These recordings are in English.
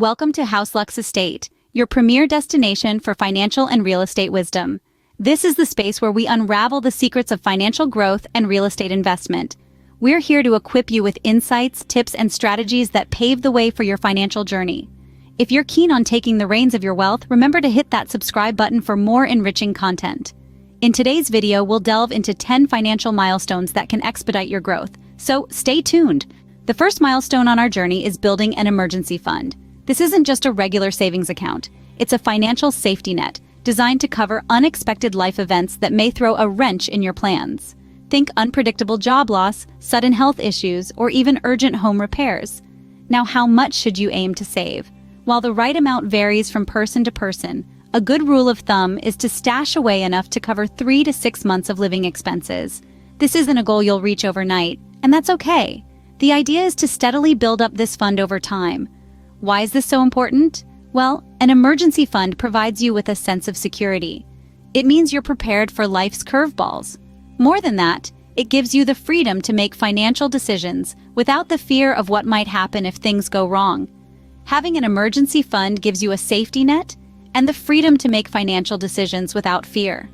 Welcome to HouseLux Estate, your premier destination for financial and real estate wisdom. This is the space where we unravel the secrets of financial growth and real estate investment. We're here to equip you with insights, tips, and strategies that pave the way for your financial journey. If you're keen on taking the reins of your wealth, remember to hit that subscribe button for more enriching content. In today's video, we'll delve into 10 financial milestones that can expedite your growth, so stay tuned. The first milestone on our journey is building an emergency fund. This isn't just a regular savings account. It's a financial safety net designed to cover unexpected life events that may throw a wrench in your plans. Think unpredictable job loss, sudden health issues, or even urgent home repairs. Now, how much should you aim to save? While the right amount varies from person to person, a good rule of thumb is to stash away enough to cover 3 to 6 months of living expenses. This isn't a goal you'll reach overnight, and that's okay. The idea is to steadily build up this fund over time. Why is this so important? Well, an emergency fund provides you with a sense of security. It means you're prepared for life's curveballs. More than that, it gives you the freedom to make financial decisions without the fear of what might happen if things go wrong. Having an emergency fund gives you a safety net and the freedom to make financial decisions without fear.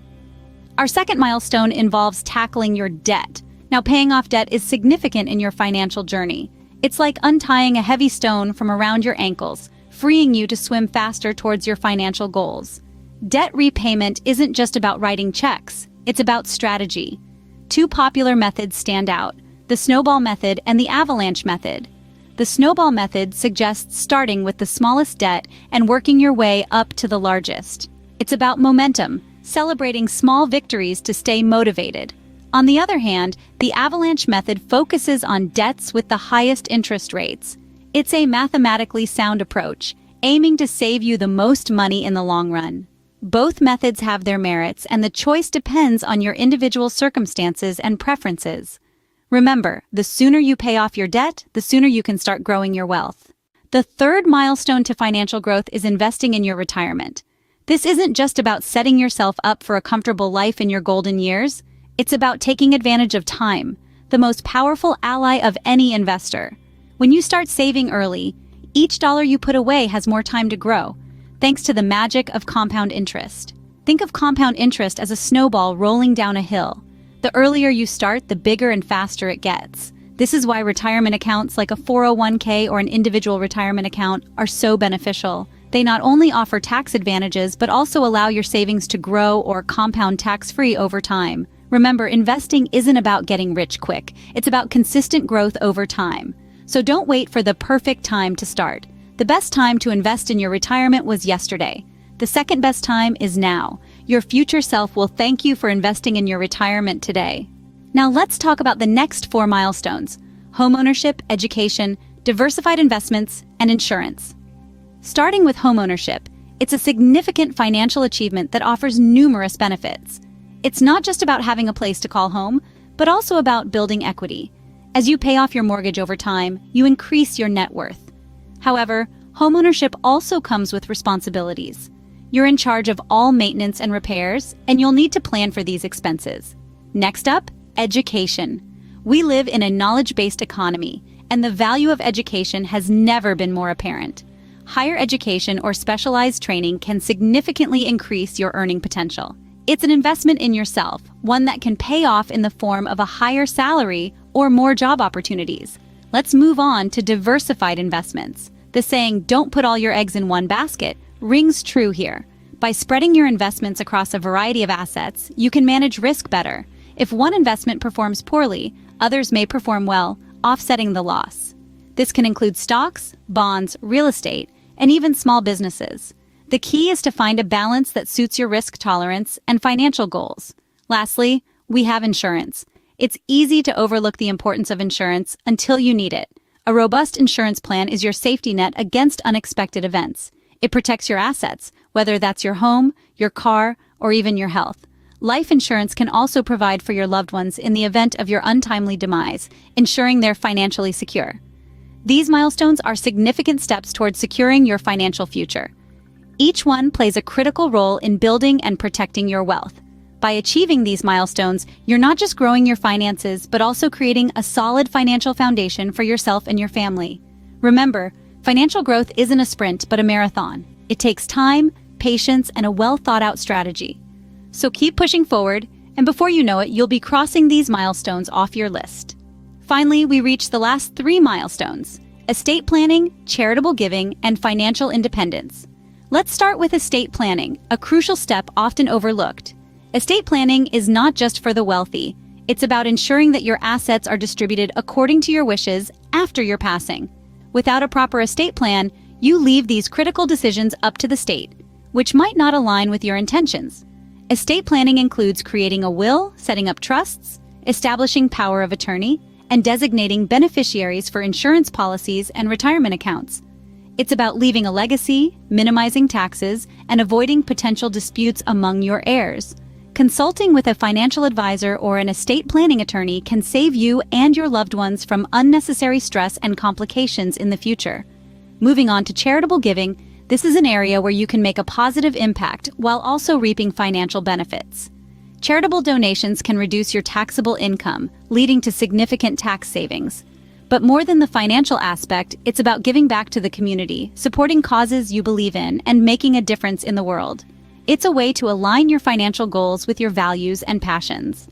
Our second milestone involves tackling your debt. Now, paying off debt is significant in your financial journey. It's like untying a heavy stone from around your ankles, freeing you to swim faster towards your financial goals. Debt repayment isn't just about writing checks, it's about strategy. Two popular methods stand out: the snowball method and the avalanche method. The snowball method suggests starting with the smallest debt and working your way up to the largest. It's about momentum, celebrating small victories to stay motivated. On the other hand, the avalanche method focuses on debts with the highest interest rates. It's a mathematically sound approach, aiming to save you the most money in the long run. Both methods have their merits, and the choice depends on your individual circumstances and preferences. Remember, the sooner you pay off your debt, the sooner you can start growing your wealth. The third milestone to financial growth is investing in your retirement. This isn't just about setting yourself up for a comfortable life in your golden years. It's about taking advantage of time, the most powerful ally of any investor. When you start saving early, each dollar you put away has more time to grow, thanks to the magic of compound interest. Think of compound interest as a snowball rolling down a hill. The earlier you start, the bigger and faster it gets. This is why retirement accounts like a 401k or an individual retirement account are so beneficial. They not only offer tax advantages, but also allow your savings to grow or compound tax-free over time. Remember, investing isn't about getting rich quick. It's about consistent growth over time. So don't wait for the perfect time to start. The best time to invest in your retirement was yesterday. The second best time is now. Your future self will thank you for investing in your retirement today. Now let's talk about the next 4 milestones: homeownership, education, diversified investments, and insurance. Starting with homeownership, it's a significant financial achievement that offers numerous benefits. It's not just about having a place to call home, but also about building equity. As you pay off your mortgage over time, you increase your net worth. However, homeownership also comes with responsibilities. You're in charge of all maintenance and repairs, and you'll need to plan for these expenses. Next up, education. We live in a knowledge-based economy, and the value of education has never been more apparent. Higher education or specialized training can significantly increase your earning potential. It's an investment in yourself, one that can pay off in the form of a higher salary or more job opportunities. Let's move on to diversified investments. The saying, "don't put all your eggs in one basket," rings true here. By spreading your investments across a variety of assets, you can manage risk better. If one investment performs poorly, others may perform well, offsetting the loss. This can include stocks, bonds, real estate, and even small businesses. The key is to find a balance that suits your risk tolerance and financial goals. Lastly, we have insurance. It's easy to overlook the importance of insurance until you need it. A robust insurance plan is your safety net against unexpected events. It protects your assets, whether that's your home, your car, or even your health. Life insurance can also provide for your loved ones in the event of your untimely demise, ensuring they're financially secure. These milestones are significant steps towards securing your financial future. Each one plays a critical role in building and protecting your wealth. By achieving these milestones, you're not just growing your finances, but also creating a solid financial foundation for yourself and your family. Remember, Financial growth isn't a sprint, but a marathon. It takes time, patience, and a well-thought-out strategy. So keep pushing forward, and before you know it, you'll be crossing these milestones off your list. Finally, we reach the last 3 milestones: estate planning, charitable giving, and financial independence. Let's start with estate planning, a crucial step often overlooked. Estate planning is not just for the wealthy. It's about ensuring that your assets are distributed according to your wishes after your passing. Without a proper estate plan, you leave these critical decisions up to the state, which might not align with your intentions. Estate planning includes creating a will, setting up trusts, establishing power of attorney, and designating beneficiaries for insurance policies and retirement accounts. It's about leaving a legacy, minimizing taxes, and avoiding potential disputes among your heirs. Consulting with a financial advisor or an estate planning attorney can save you and your loved ones from unnecessary stress and complications in the future. Moving on to charitable giving, this is an area where you can make a positive impact while also reaping financial benefits. Charitable donations can reduce your taxable income, leading to significant tax savings. But more than the financial aspect, it's about giving back to the community, supporting causes you believe in, and making a difference in the world. It's a way to align your financial goals with your values and passions.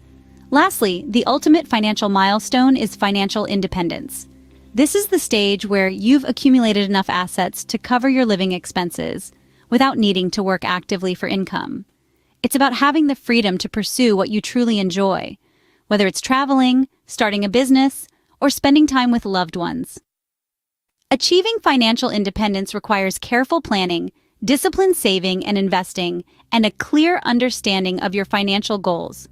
Lastly, the ultimate financial milestone is financial independence. This is the stage where you've accumulated enough assets to cover your living expenses without needing to work actively for income. It's about having the freedom to pursue what you truly enjoy, whether it's traveling, starting a business, or spending time with loved ones. Achieving financial independence requires careful planning, disciplined saving and investing, and a clear understanding of your financial goals.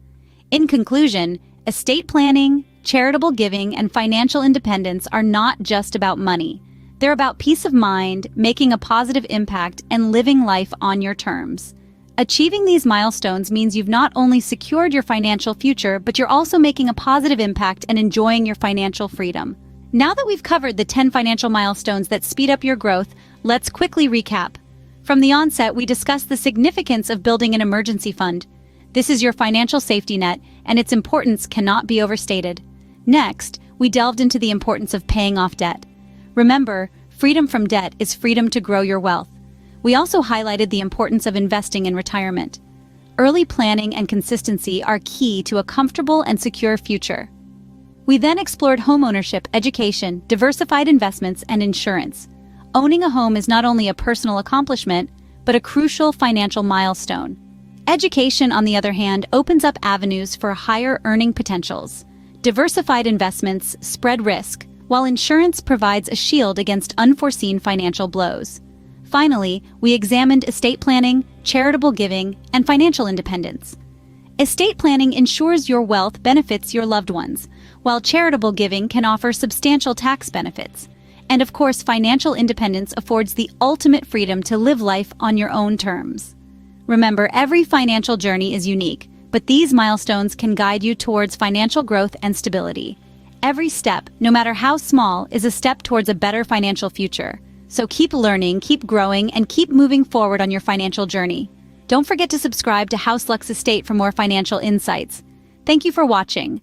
In conclusion, estate planning, charitable giving, and financial independence are not just about money. They're about peace of mind, making a positive impact, and living life on your terms. Achieving these milestones means you've not only secured your financial future, but you're also making a positive impact and enjoying your financial freedom. Now that we've covered the 10 financial milestones that speed up your growth, let's quickly recap. From the onset, we discussed the significance of building an emergency fund. This is your financial safety net, and its importance cannot be overstated. Next, we delved into the importance of paying off debt. Remember, freedom from debt is freedom to grow your wealth. We also highlighted the importance of investing in retirement. Early planning and consistency are key to a comfortable and secure future. We then explored homeownership, education, diversified investments, and insurance. Owning a home is not only a personal accomplishment, but a crucial financial milestone. Education, on the other hand, opens up avenues for higher earning potentials. Diversified investments spread risk, while insurance provides a shield against unforeseen financial blows. Finally, we examined estate planning, charitable giving, and financial independence. Estate planning ensures your wealth benefits your loved ones, while charitable giving can offer substantial tax benefits. And of course, financial independence affords the ultimate freedom to live life on your own terms. Remember, every financial journey is unique, but these milestones can guide you towards financial growth and stability. Every step, no matter how small, is a step towards a better financial future. So keep learning, keep growing, and keep moving forward on your financial journey. Don't forget to subscribe to HouseLux Estate for more financial insights. Thank you for watching.